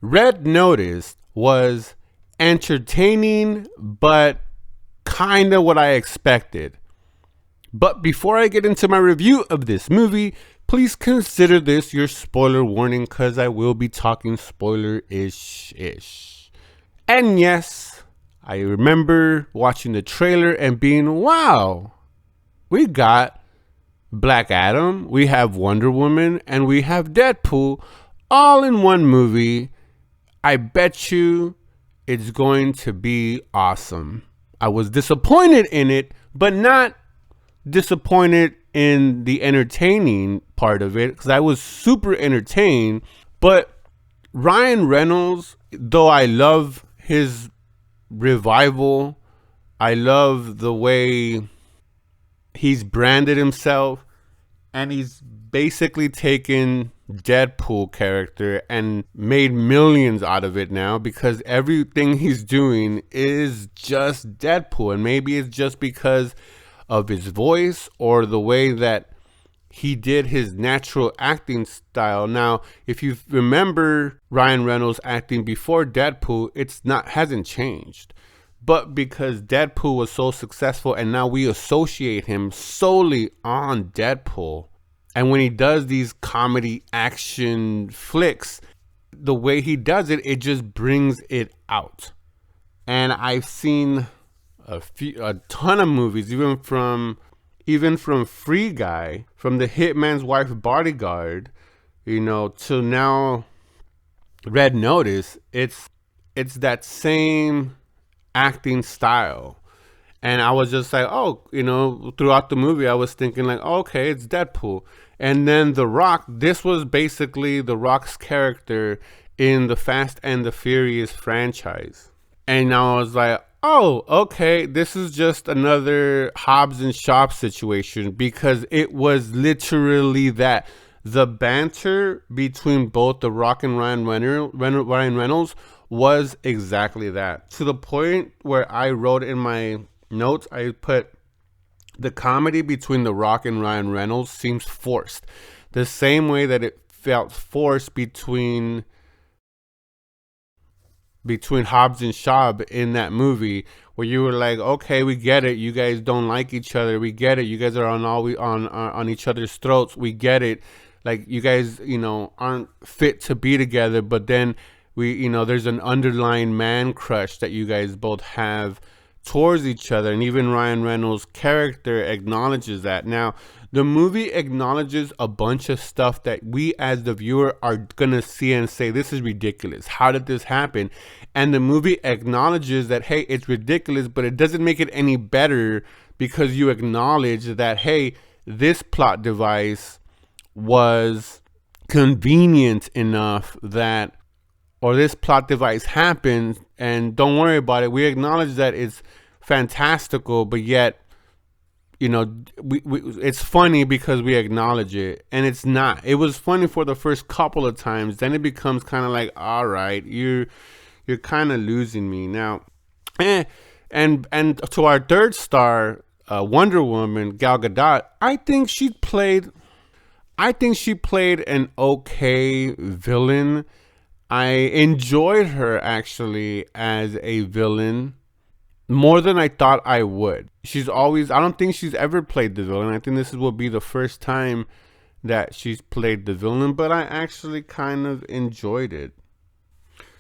Red Notice was entertaining, but kind of what I expected. But before I get into my review of this movie, please consider this your spoiler warning because I will be talking spoiler-ish. And yes, I remember watching the trailer and being, wow, we got Black Adam, we have Wonder Woman, and we have Deadpool all in one movie. I bet you it's going to be awesome. I was disappointed in it, but not disappointed in the entertaining part of it because I was super entertained. But Ryan Reynolds, though I love his revival, I love the way he's branded himself, and he's basically taken Deadpool character and made millions out of it now because everything he's doing is just Deadpool. And maybe it's just because of his voice or the way that he did his natural acting style. Now, if you remember Ryan Reynolds acting before Deadpool, hasn't changed. But because Deadpool was so successful and now we associate him solely on Deadpool, and when he does these comedy action flicks, the way he does it, it just brings it out. And I've seen a ton of movies, even from Free Guy, from The Hitman's Wife Bodyguard, to now Red Notice. It's that same acting style. And I was just like, throughout the movie, I was thinking like, okay, it's Deadpool. And then The Rock, this was basically The Rock's character in the Fast and the Furious franchise. And I was like, oh, okay, this is just another Hobbs and Shaw situation because it was literally that. The banter between both The Rock and Ryan Reynolds was exactly that. To the point where I wrote in my notes, I put the comedy between The Rock and Ryan Reynolds seems forced. The same way that it felt forced between Hobbs and Shaw in that movie, where you were like, okay, we get it. You guys don't like each other. We get it. You guys are on each other's throats. We get it. Like, you guys, aren't fit to be together. But then there's an underlying man crush that you guys both have towards each other. And even Ryan Reynolds' character acknowledges that. Now, the movie acknowledges a bunch of stuff that we as the viewer are going to see and say, this is ridiculous. How did this happen? And the movie acknowledges that, hey, it's ridiculous, but it doesn't make it any better because you acknowledge that, hey, this plot device was convenient enough that, or this plot device happened, and don't worry about it. We acknowledge that it's fantastical, but yet, it's funny because we acknowledge it, and it's not. It was funny for the first couple of times. Then it becomes kind of like, all right, you're kind of losing me now. And to our third star, Wonder Woman, Gal Gadot, I think she played an okay villain. I enjoyed her actually as a villain more than I thought I would. I don't think she's ever played the villain. I think this will be the first time that she's played the villain, but I actually kind of enjoyed it.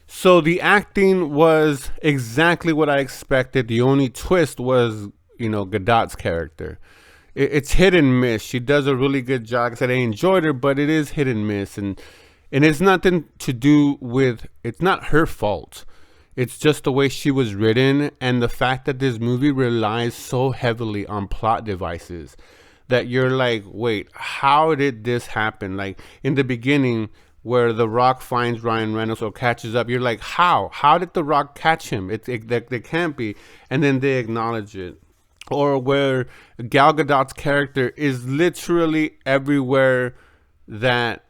So the acting was exactly what I expected. The only twist was, Gadot's character. It's hit and miss. She does a really good job. I said I enjoyed her, but it is hit and miss. And it's nothing to do with, it's not her fault. It's just the way she was written and the fact that this movie relies so heavily on plot devices that you're like, wait, how did this happen? Like in the beginning where The Rock finds Ryan Reynolds or catches up, you're like, how? How did The Rock catch him? They can't be. And then they acknowledge it. Or where Gal Gadot's character is literally everywhere that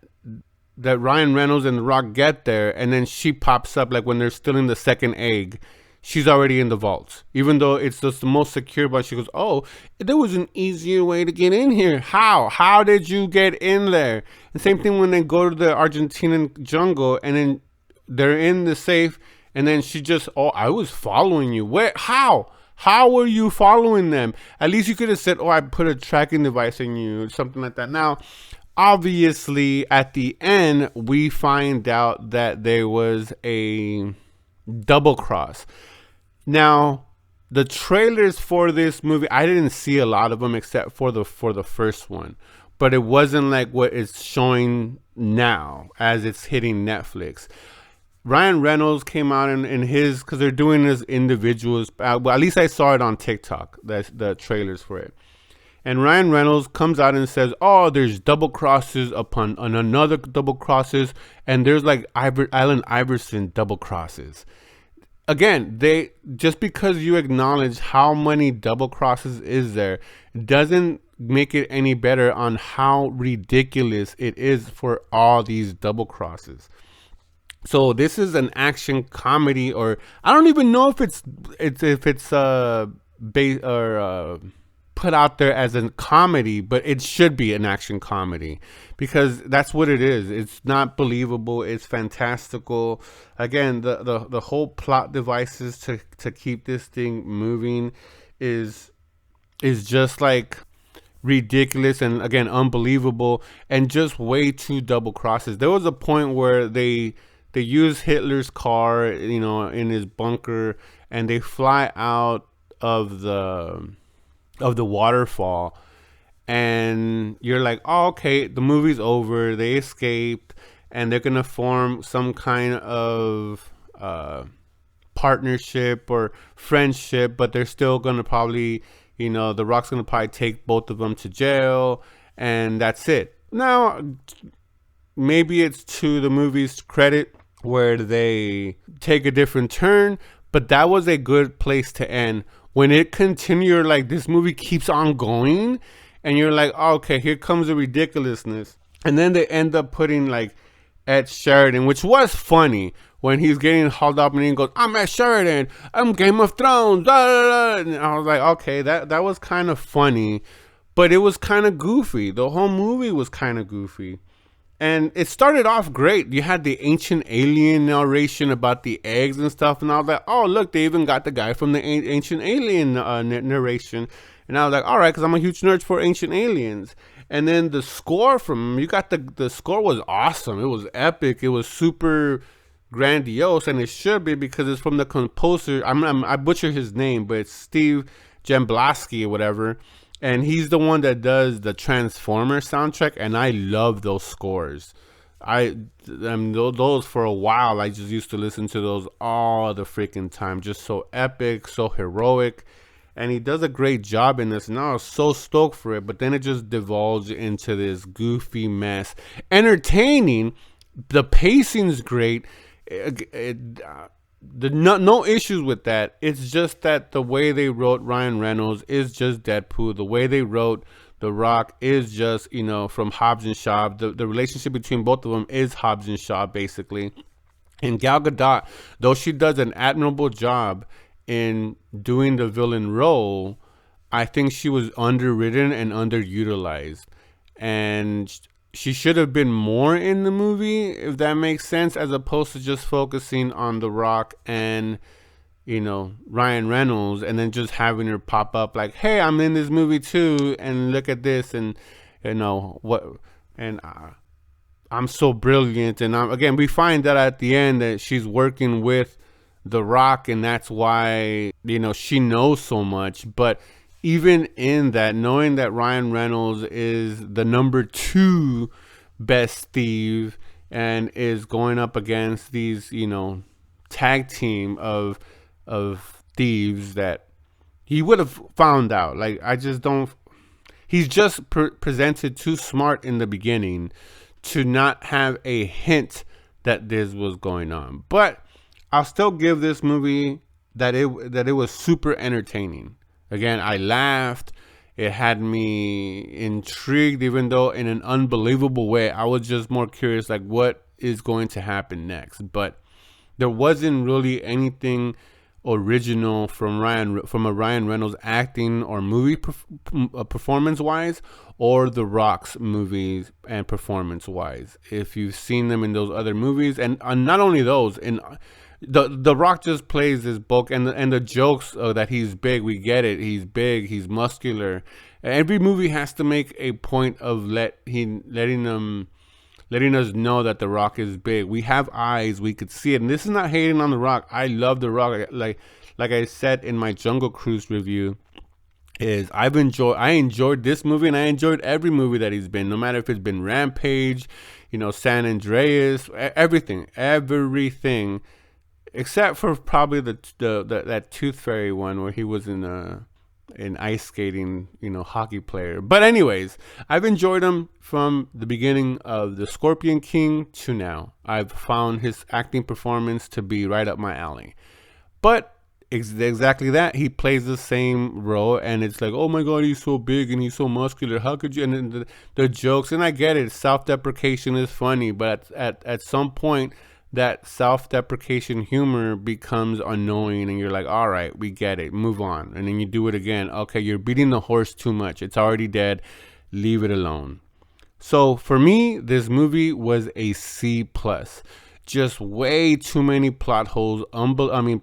Ryan Reynolds and The Rock get there, and then she pops up like when they're still in the second egg. She's already in the vault, even though it's just the most secure. But she goes, "Oh, there was an easier way to get in here. How? How did you get in there?" And same thing when they go to the Argentinian jungle, and then they're in the safe, and then she just, oh, I was following you. Where? How were you following them? At least you could have said, oh, I put a tracking device in you, something like that. Now, obviously, at the end, we find out that there was a double cross. Now, the trailers for this movie, I didn't see a lot of them except for the first one, but it wasn't like what it's showing now as it's hitting Netflix. Ryan Reynolds came out in his, because they're doing this individuals. Well, at least I saw it on TikTok. That's the trailers for it. And Ryan Reynolds comes out and says, "Oh, there's double crosses upon another double crosses, and there's like Allen Iverson double crosses." Again, they just because you acknowledge how many double crosses is there doesn't make it any better on how ridiculous it is for all these double crosses. So this is an action comedy, or I don't even know if it's put out there as a comedy, but it should be an action comedy because that's what it is. It's not believable. It's fantastical. Again, the whole plot devices to keep this thing moving is just like ridiculous and again unbelievable and just way too double crosses. There was a point where they use Hitler's car, you know, in his bunker, and they fly out of the waterfall, and you're like, oh, okay, the movie's over. They escaped, and they're gonna form some kind of partnership or friendship, but they're still gonna probably, you know, The Rock's gonna probably take both of them to jail, and that's it. Now, maybe it's to the movie's credit where they take a different turn, but that was a good place to end. When it continued, like this movie keeps on going, and you're like, oh, okay, here comes the ridiculousness. And then they end up putting like Ed Sheridan, which was funny when he's getting hauled up and he goes, I'm Ed Sheridan, I'm Game of Thrones, blah, blah, blah. And I was like, okay, that was kind of funny, but it was kind of goofy. The whole movie was kind of goofy. And it started off great. You had the ancient alien narration about the eggs and stuff. And I was like, oh, look, they even got the guy from the ancient alien narration. And I was like, all right, because I'm a huge nerd for ancient aliens. And then the score from, you got the score was awesome. It was epic. It was super grandiose. And it should be because it's from the composer. I butcher his name, but it's Steve Jamblaski or whatever. And he's the one that does the Transformer soundtrack, and I love those scores. Those for a while, I just used to listen to those all the freaking time. Just so epic, so heroic, and he does a great job in this. And I was so stoked for it, but then it just divulged into this goofy mess. Entertaining, the pacing's great. No issues with that. It's just that the way they wrote Ryan Reynolds is just Deadpool. The way they wrote The Rock is just, you know, from Hobbs and Shaw. The relationship between both of them is Hobbs and Shaw, basically. And Gal Gadot, though she does an admirable job in doing the villain role, I think she was underwritten and underutilized. And she should have been more in the movie, if that makes sense, as opposed to just focusing on The Rock and, you know, Ryan Reynolds, and then just having her pop up like, hey, I'm in this movie too, and look at this, and, you know, what, and I'm so brilliant. And again, we find that at the end that she's working with The Rock, and that's why, you know, she knows so much. But even in that, knowing that Ryan Reynolds is the number 2 best thief and is going up against these, you know, tag team of thieves that he would have found out. Like, I just don't. He's just presented too smart in the beginning to not have a hint that this was going on. But I'll still give this movie that it was super entertaining. Again, I laughed. It had me intrigued, even though in an unbelievable way. I was just more curious, like, what is going to happen next? But there wasn't really anything original from a Ryan Reynolds acting or movie performance wise, or The Rock's movies and performance wise. If you've seen them in those other movies, and not only those, in the Rock just plays this bulk, and the jokes that he's big, we get it. He's big, he's muscular. Every movie has to make a point of letting us know that The Rock is big. We have eyes, we could see it. And this is not hating on The Rock. I love The Rock. Like I said in my Jungle Cruise review, I enjoyed this movie, and I enjoyed every movie that he's been, no matter if it's been Rampage, San Andreas, everything, except for probably that Tooth Fairy one where he was in an ice skating, hockey player. But anyways, I've enjoyed him from the beginning of The Scorpion King to now. I've found his acting performance to be right up my alley. But exactly that, he plays the same role, and it's like, oh my god, he's so big and he's so muscular, how could you? And then the jokes, and I get it, self-deprecation is funny, but at some point that self-deprecation humor becomes annoying, and you're like, all right, we get it, move on. And then you do it again. Okay, you're beating the horse too much, it's already dead, leave it alone. So for me, this movie was a C+. Just way too many plot holes,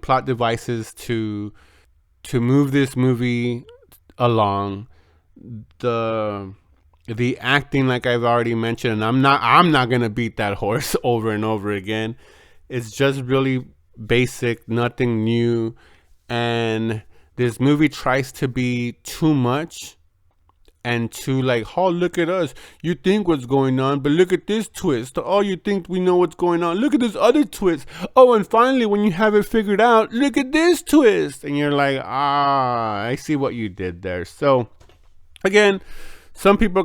plot devices to move this movie along. The acting, like I've already mentioned, and I'm not gonna beat that horse over and over again. It's just really basic, nothing new, and this movie tries to be too much and to like, oh, look at us, you think what's going on, but look at this twist. Oh, you think we know what's going on, look at this other twist. Oh, and finally, when you have it figured out, look at this twist. And you're like, I see what you did there. So again, some people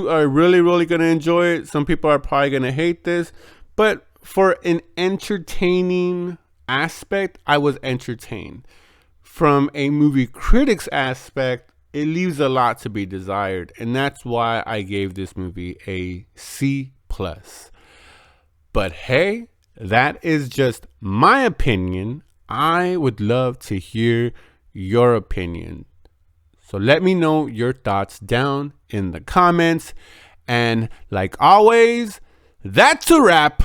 are really, really gonna enjoy it. Some people are probably gonna hate this, but for an entertaining aspect, I was entertained. From a movie critic's aspect, it leaves a lot to be desired, and that's why I gave this movie a C+. But hey, that is just my opinion. I would love to hear your opinion. So let me know your thoughts down in the comments. And like always, that's a wrap.